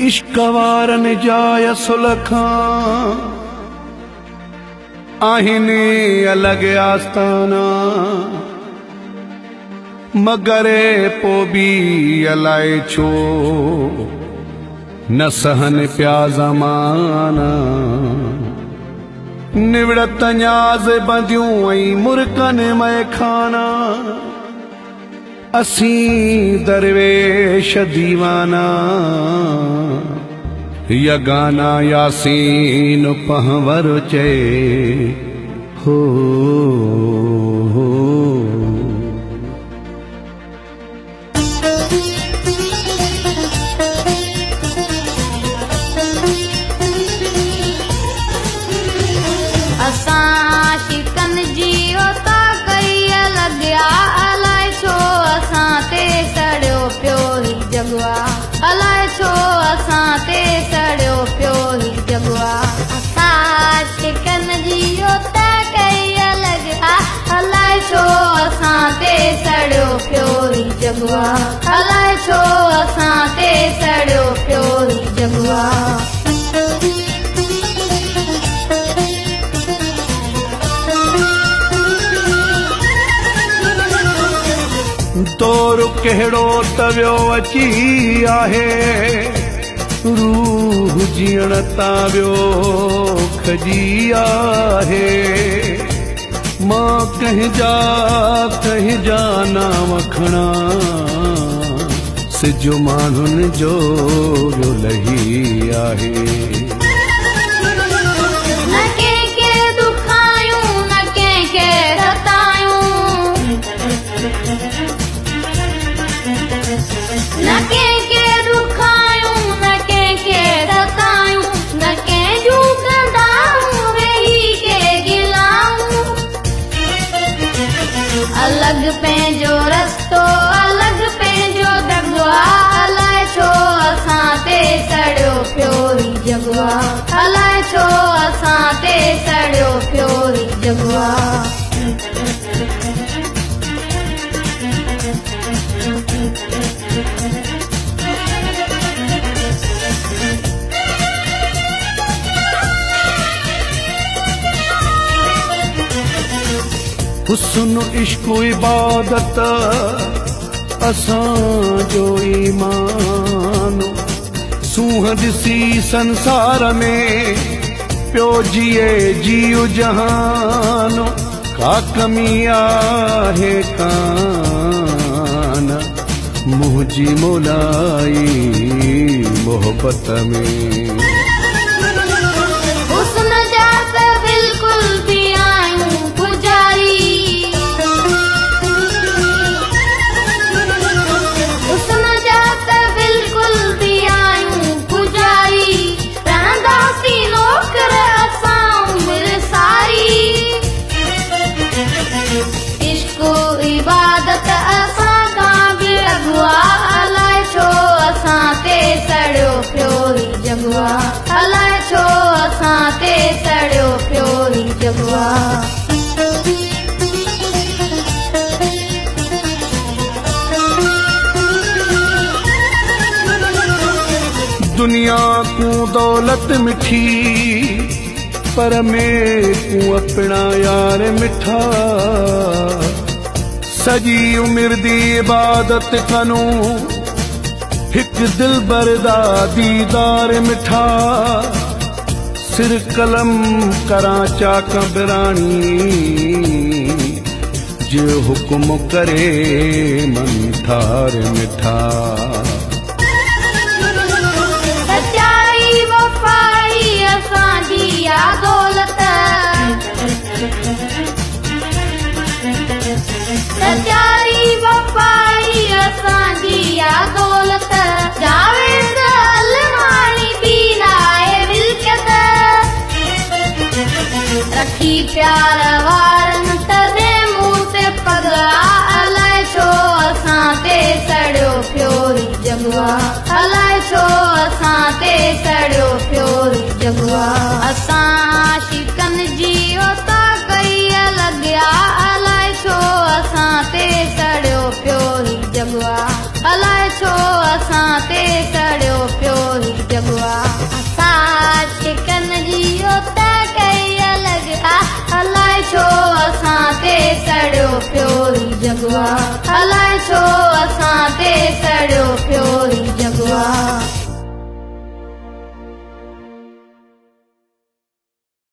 इश्क वारन जाय सुलखा आहिनि अलग आस्ताना मगरे पो भी अलाए छो न सहन प्या ज़माना निवड़त न्याज़ बंदियूं ऐं मुर्कन में खाना असी दरवेश दीवाना यगाना यासीन पहवर चे हो असां शिकन जियो ता कई लॻिया अलाए छो असां ते सड़ियो पियो ही जगवा अलाए छो असां ते सड़ियो पियो ही जगवा असां शिकन जियो ता कई लॻिया अलाए छो असां ते सड़ियो पियो ही जगवा अलाए छो असां ते सड़ियो पियो ही जगवा दौर कहिड़ो तवियो अची आहे रूह जीअण तां वियो खजी आहे मां कंहिंजा नाम खणा सिज माण्हुनि जो लही आहे न कंहिंखे दुखायूं न कंहिंखे रतायूं न कंहिंजूं कंदाऊं वेही के गिलाऊं अलॻि पंहिंजो रस्तो अलॻि पंहिंजो दगवा अलाए छो असां ते सड़ियो पियो ही जगवा अलाए छो असां ते सड़ियो पियो ही जगवा हुस्न इश्क इबादत असांजो ईमान सूंह ॾिसी संसार में पियो जिए जियो जहान का कमी आहे कान मुंहिंजी मोलाई मोहब्बत में इबादत असां खां बि अॻुवा अलाए छो असां ते सड़ियो पियो ही जगवा अलाए छो असां ते सड़ियो पियो ही जगवा दुनिया को दौलत मिठी पर में को अपना यार मिठा सजी उम्र दी इबादत करूं हिक दिल बरदा दीदार मिठा सिर कलम करा चाक बिरानी जो हुक्म करे मन ठार मिठा सच्चाई वफाई असांजी या दौलत सच्चाई वफाई असांजी या दौलत जावेद अलमानी बीनाए मिल्कियत रखी प्यार वार